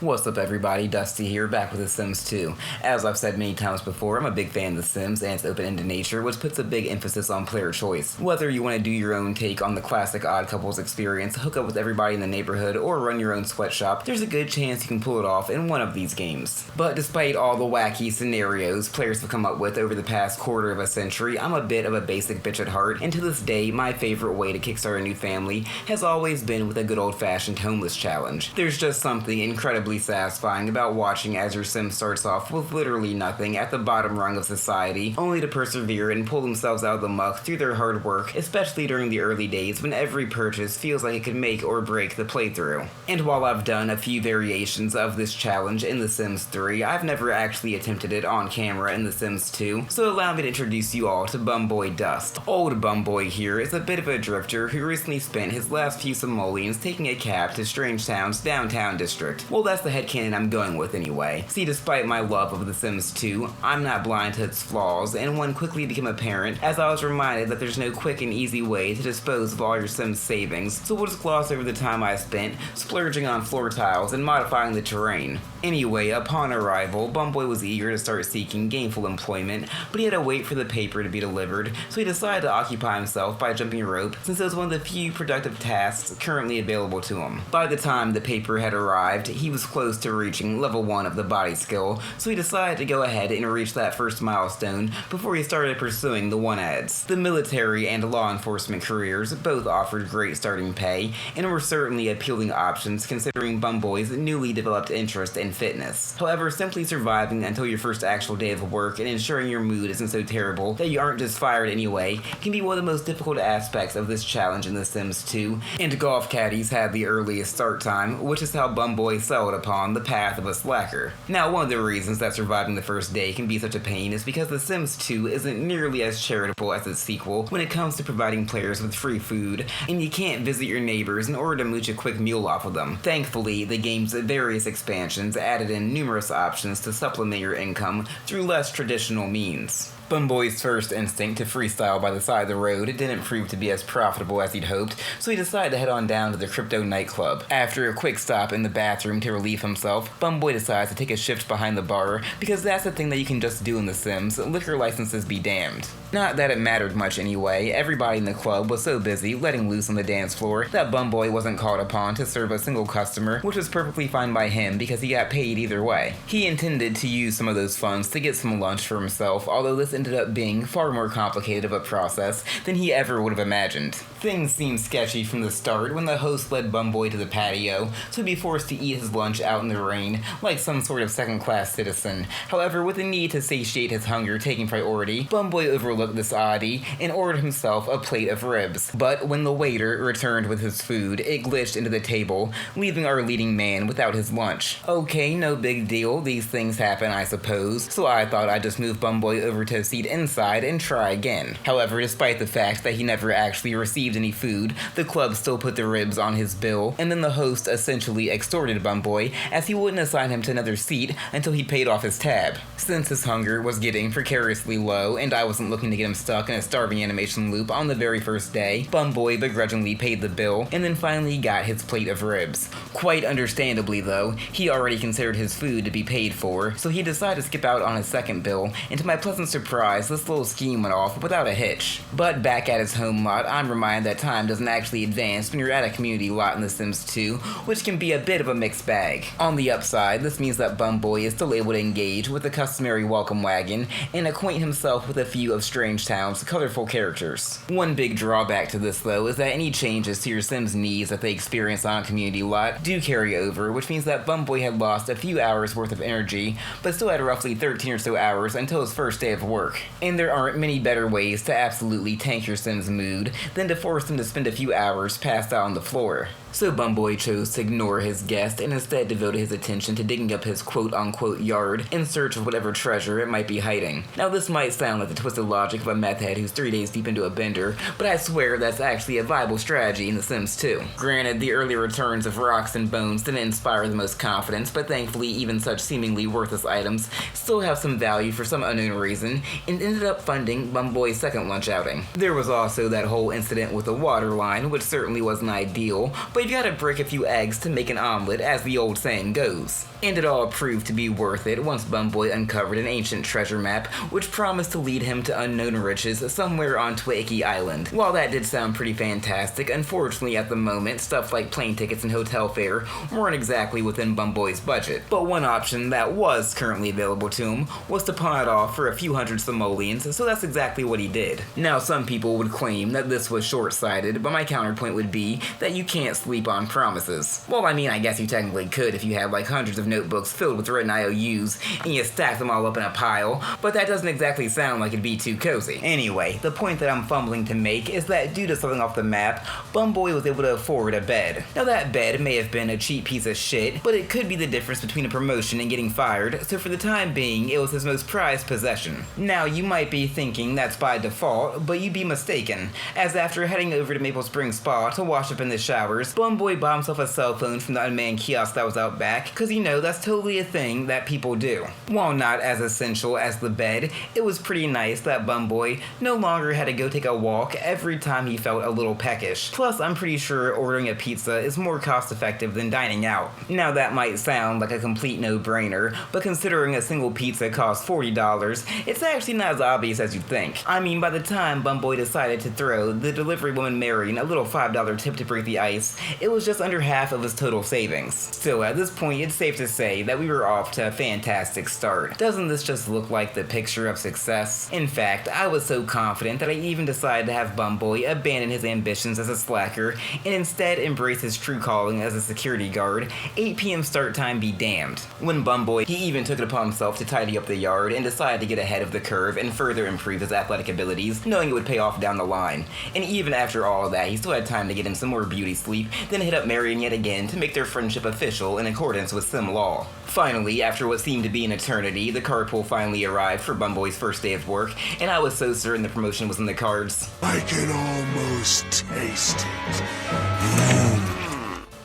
What's up everybody, Dusty here, back with The Sims 2. As I've said many times before, I'm a big fan of The Sims and its open-ended nature, which puts a big emphasis on player choice. Whether you want to do your own take on the classic Odd Couples experience, hook up with everybody in the neighborhood, or run your own sweatshop, there's a good chance you can pull it off in one of these games. But despite all the wacky scenarios players have come up with over the past quarter of a century, I'm a bit of a basic bitch at heart, and to this day, my favorite way to kickstart a new family has always been with a good old-fashioned homeless challenge. There's just something incredibly satisfying about watching as your sim starts off with literally nothing at the bottom rung of society, only to persevere and pull themselves out of the muck through their hard work, especially during the early days when every purchase feels like it could make or break the playthrough. And while I've done a few variations of this challenge in The Sims 3, I've never actually attempted it on camera in The Sims 2, so allow me to introduce you all to Bumboy Dust. Old Bumboy here is a bit of a drifter who recently spent his last few simoleons taking a cab to Strangetown's downtown district. Well, that's the headcanon I'm going with anyway. See, despite my love of The Sims 2, I'm not blind to its flaws, and one quickly became apparent as I was reminded that there's no quick and easy way to dispose of all your Sims savings, so we'll just gloss over the time I spent splurging on floor tiles and modifying the terrain. Anyway, upon arrival, Bumboy was eager to start seeking gainful employment, but he had to wait for the paper to be delivered, so he decided to occupy himself by jumping rope, since it was one of the few productive tasks currently available to him. By the time the paper had arrived, he was close to reaching level 1 of the body skill, so he decided to go ahead and reach that first milestone before he started pursuing the one-ads. The military and law enforcement careers both offered great starting pay, and were certainly appealing options considering Bumboy's newly developed interest in fitness. However, simply surviving until your first actual day of work and ensuring your mood isn't so terrible that you aren't just fired anyway can be one of the most difficult aspects of this challenge in The Sims 2, and golf caddies had the earliest start time, which is how Bumboy settled upon the path of a slacker. Now, one of the reasons that surviving the first day can be such a pain is because The Sims 2 isn't nearly as charitable as its sequel when it comes to providing players with free food, and you can't visit your neighbors in order to mooch a quick meal off of them. Thankfully, the game's various expansions added in numerous options to supplement your income through less traditional means. Bumboy's first instinct to freestyle by the side of the road didn't prove to be as profitable as he'd hoped, so he decided to head on down to the crypto nightclub. After a quick stop in the bathroom to relieve himself, Bumboy decides to take a shift behind the bar, because that's the thing that you can just do in The Sims, liquor licenses be damned. Not that it mattered much anyway, everybody in the club was so busy letting loose on the dance floor that Bumboy wasn't called upon to serve a single customer, which was perfectly fine by him because he got paid either way. He intended to use some of those funds to get some lunch for himself, although this ended up being far more complicated of a process than he ever would have imagined. Things seemed sketchy from the start when the host led Bumboy to the patio, so he'd be forced to eat his lunch out in the rain like some sort of second-class citizen. However, with the need to satiate his hunger taking priority, Bumboy overlooked this oddity and ordered himself a plate of ribs. But when the waiter returned with his food, it glitched into the table, leaving our leading man without his lunch. Okay, no big deal, these things happen I suppose, so I thought I'd just move Bumboy over to a seat inside and try again. However, despite the fact that he never actually received any food, the club still put the ribs on his bill, and then the host essentially extorted Bumboy as he wouldn't assign him to another seat until he paid off his tab. Since his hunger was getting precariously low and I wasn't looking to get him stuck in a starving animation loop on the very first day, Bumboy begrudgingly paid the bill and then finally got his plate of ribs. Quite understandably though, he already considered his food to be paid for, so he decided to skip out on his second bill, and to my pleasant surprise, this little scheme went off without a hitch. But back at his home lot, I'm reminded that time doesn't actually advance when you're at a community lot in The Sims 2, which can be a bit of a mixed bag. On the upside, this means that Bumboy is still able to engage with the customary welcome wagon and acquaint himself with a few of Strangetown's colorful characters. One big drawback to this though is that any changes to your Sims' needs that they experience on a community lot do carry over, which means that Bumboy had lost a few hours worth of energy, but still had roughly 13 or so hours until his first day of work. And there aren't many better ways to absolutely tank your Sim's mood than to force them to spend a few hours passed out on the floor. So Bumboy chose to ignore his guest and instead devoted his attention to digging up his quote-unquote yard in search of whatever treasure it might be hiding. Now this might sound like the twisted logic of a meth head who's 3 days deep into a bender, but I swear that's actually a viable strategy in The Sims 2. Granted, the early returns of rocks and bones didn't inspire the most confidence, but thankfully even such seemingly worthless items still have some value for some unknown reason, and ended up funding Bumboy's second lunch outing. There was also that whole incident with the water line, which certainly wasn't ideal, but but you gotta break a few eggs to make an omelet, as the old saying goes. And it all proved to be worth it once Bumboy uncovered an ancient treasure map which promised to lead him to unknown riches somewhere on Twaiki Island. While that did sound pretty fantastic, unfortunately at the moment, stuff like plane tickets and hotel fare weren't exactly within Bumboy's budget. But one option that was currently available to him was to pawn it off for a few hundred simoleons, so that's exactly what he did. Now some people would claim that this was short-sighted, but my counterpoint would be that you can't sleep on promises. Well, I mean, I guess you technically could if you had like hundreds of notebooks filled with written IOUs and you stack them all up in a pile, but that doesn't exactly sound like it'd be too cozy. Anyway, the point that I'm fumbling to make is that due to something off the map, Bumboy was able to afford a bed. Now that bed may have been a cheap piece of shit, but it could be the difference between a promotion and getting fired, so for the time being, it was his most prized possession. Now you might be thinking that's by default, but you'd be mistaken, as after heading over to Maple Springs Spa to wash up in the showers, Bumboy bought himself a cell phone from the unmanned kiosk that was out back, cause that's totally a thing that people do. While not as essential as the bed, it was pretty nice that Bumboy no longer had to go take a walk every time he felt a little peckish. Plus, I'm pretty sure ordering a pizza is more cost effective than dining out. Now that might sound like a complete no-brainer, but considering a single pizza costs $40, it's actually not as obvious as you'd think. I mean, by the time Bumboy decided to throw the delivery woman Marion a little $5 tip to break the ice, it was just under half of his total savings. Still, at this point, it's safe to say that we were off to a fantastic start. Doesn't this just look like the picture of success? In fact, I was so confident that I even decided to have Bumboy abandon his ambitions as a slacker and instead embrace his true calling as a security guard. 8 p.m. start time be damned. When Bumboy, he even took it upon himself to tidy up the yard and decided to get ahead of the curve and further improve his athletic abilities, knowing it would pay off down the line. And even after all of that, he still had time to get in some more beauty sleep, then hit up Marion yet again to make their friendship official in accordance with sim law. Finally, after what seemed to be an eternity, the carpool finally arrived for Bumboy's first day of work, and I was so certain the promotion was in the cards. I can almost taste it.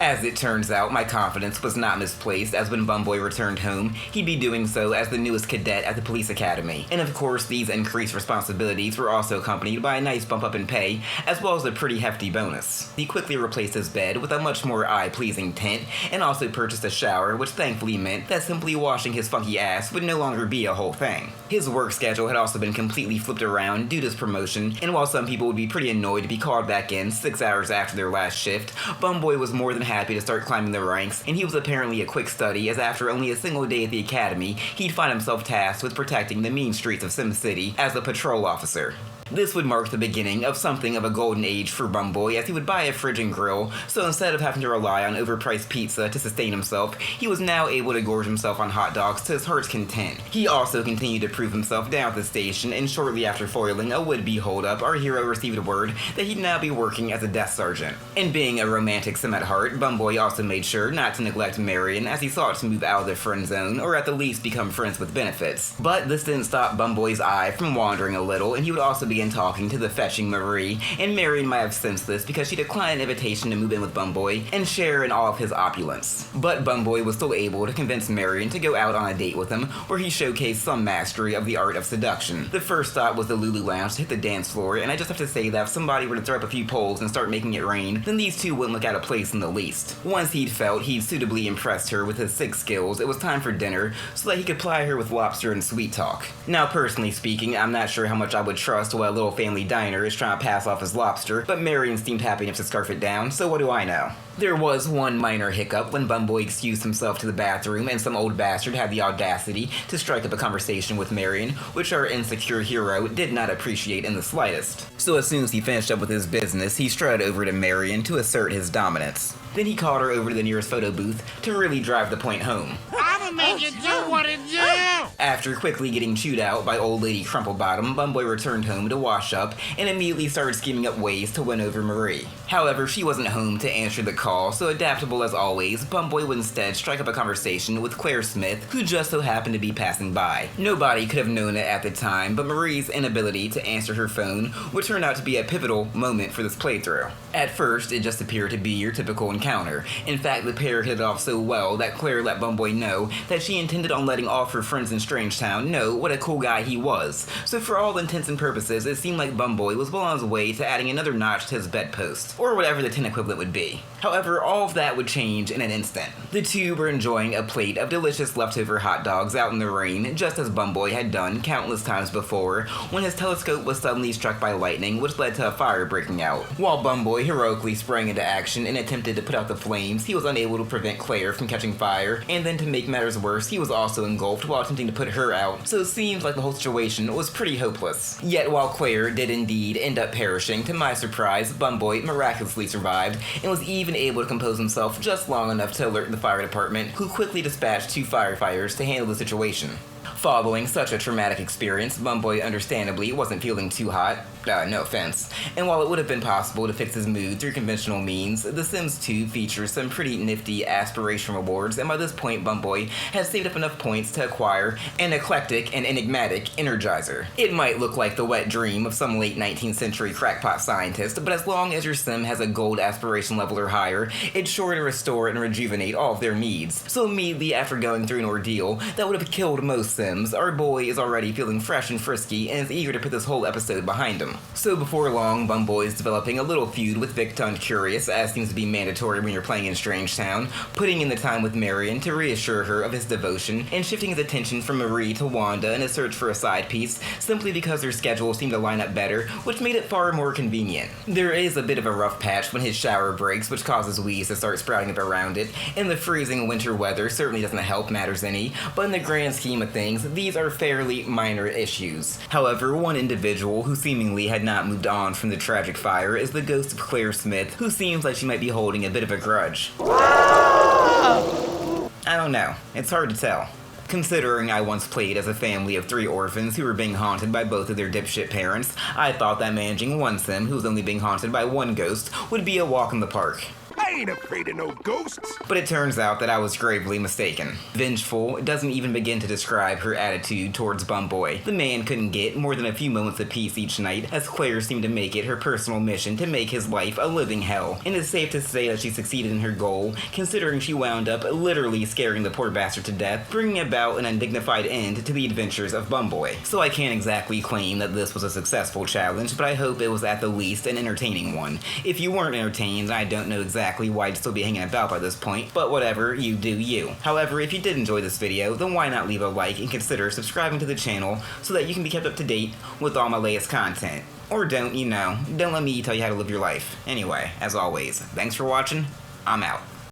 As it turns out, my confidence was not misplaced, as when Bumboy returned home, he'd be doing so as the newest cadet at the police academy. And of course, these increased responsibilities were also accompanied by a nice bump up in pay, as well as a pretty hefty bonus. He quickly replaced his bed with a much more eye-pleasing tint, and also purchased a shower, which thankfully meant that simply washing his funky ass would no longer be a whole thing. His work schedule had also been completely flipped around due to his promotion, and while some people would be pretty annoyed to be called back in 6 hours after their last shift, Bumboy was more than happy to start climbing the ranks, and he was apparently a quick study, as after only a single day at the academy, he'd find himself tasked with protecting the mean streets of Sim City as a patrol officer. This would mark the beginning of something of a golden age for Bumboy, as he would buy a fridge and grill, so instead of having to rely on overpriced pizza to sustain himself, he was now able to gorge himself on hot dogs to his heart's content. He also continued to prove himself down at the station, and shortly after foiling a would-be holdup, our hero received word that he'd now be working as a desk sergeant. And being a romantic sim at heart, Bumboy also made sure not to neglect Marion, as he sought to move out of the friend zone, or at the least become friends with benefits. But this didn't stop Bumboy's eye from wandering a little, and he would also begin talking to the fetching Marie, and Marion might have sensed this because she declined an invitation to move in with Bumboy and share in all of his opulence. But Bumboy was still able to convince Marion to go out on a date with him, where he showcased some mastery of the art of seduction. The first stop was the Lulu Lounge to hit the dance floor, and I just have to say that if somebody were to throw up a few poles and start making it rain, then these two wouldn't look out of place in the least. Once he'd felt he'd suitably impressed her with his 6 skills, it was time for dinner so that he could ply her with lobster and sweet talk. Now, personally speaking, I'm not sure how much I would trust while a little family diner is trying to pass off his lobster, but Marion seemed happy enough to scarf it down, so what do I know? There was one minor hiccup when Bumboy excused himself to the bathroom and some old bastard had the audacity to strike up a conversation with Marion, which our insecure hero did not appreciate in the slightest. So as soon as he finished up with his business, he strutted over to Marion to assert his dominance. Then he called her over to the nearest photo booth to really drive the point home. I'ma make you do what it do! After quickly getting chewed out by old lady Crumplebottom, Bumboy returned home to wash up and immediately started scheming up ways to win over Marie. However, she wasn't home to answer the call, so adaptable as always, Bumboy would instead strike up a conversation with Claire Smith, who just so happened to be passing by. Nobody could have known it at the time, but Marie's inability to answer her phone would turn out to be a pivotal moment for this playthrough. At first, it just appeared to be your typical encounter. In fact, the pair hit it off so well that Claire let Bumboy know that she intended on letting all of her friends and strangers Strange Town know what a cool guy he was, so for all intents and purposes, it seemed like Bumboy was well on his way to adding another notch to his bedpost, or whatever the 10 equivalent would be. However, all of that would change in an instant. The two were enjoying a plate of delicious leftover hot dogs out in the rain, just as Bumboy had done countless times before, when his telescope was suddenly struck by lightning, which led to a fire breaking out. While Bumboy heroically sprang into action and attempted to put out the flames, he was unable to prevent Claire from catching fire, and then to make matters worse, he was also engulfed while attempting to put her out, so it seems like the whole situation was pretty hopeless. Yet while Claire did indeed end up perishing, to my surprise, Bumboy miraculously survived, and was even able to compose himself just long enough to alert the fire department, who quickly dispatched 2 firefighters to handle the situation. Following such a traumatic experience, Bumboy understandably wasn't feeling too hot, no offense, and while it would have been possible to fix his mood through conventional means, The Sims 2 features some pretty nifty aspiration rewards, and by this point Bumboy has saved up enough points to acquire an eclectic and enigmatic Energizer. It might look like the wet dream of some late 19th century crackpot scientist, but as long as your sim has a gold aspiration level or higher, it's sure to restore and rejuvenate all of their needs. So immediately after going through an ordeal that would have killed most Sims, our boy is already feeling fresh and frisky and is eager to put this whole episode behind him. So before long, Bumboy is developing a little feud with Victon Curious, as seems to be mandatory when you're playing in Strange Town, putting in the time with Marion to reassure her of his devotion, and shifting his attention from Marie to Wanda in a search for a side piece, simply because their schedules seemed to line up better, which made it far more convenient. There is a bit of a rough patch when his shower breaks, which causes weeds to start sprouting up around it, and the freezing winter weather certainly doesn't help matters any, but in the grand scheme of things, these are fairly minor issues. However, one individual who seemingly had not moved on from the tragic fire is the ghost of Claire Smith, who seems like she might be holding a bit of a grudge. I don't know. It's hard to tell. Considering I once played as a family of 3 orphans who were being haunted by both of their dipshit parents, I thought that managing one sim who was only being haunted by one ghost would be a walk in the park. I ain't afraid of no ghosts. But it turns out that I was gravely mistaken. Vengeful doesn't even begin to describe her attitude towards Bumboy. The man couldn't get more than a few moments of peace each night, as Claire seemed to make it her personal mission to make his life a living hell. And it's safe to say that she succeeded in her goal, considering she wound up literally scaring the poor bastard to death, bringing about an undignified end to the adventures of Bumboy. So I can't exactly claim that this was a successful challenge, but I hope it was at the least an entertaining one. If you weren't entertained, I don't know exactly why I'd still be hanging about by this point, but whatever, you do you. However, if you did enjoy this video, then why not leave a like and consider subscribing to the channel so that you can be kept up to date with all my latest content. Or don't let me tell you how to live your life. Anyway, as always, thanks for watching, I'm out.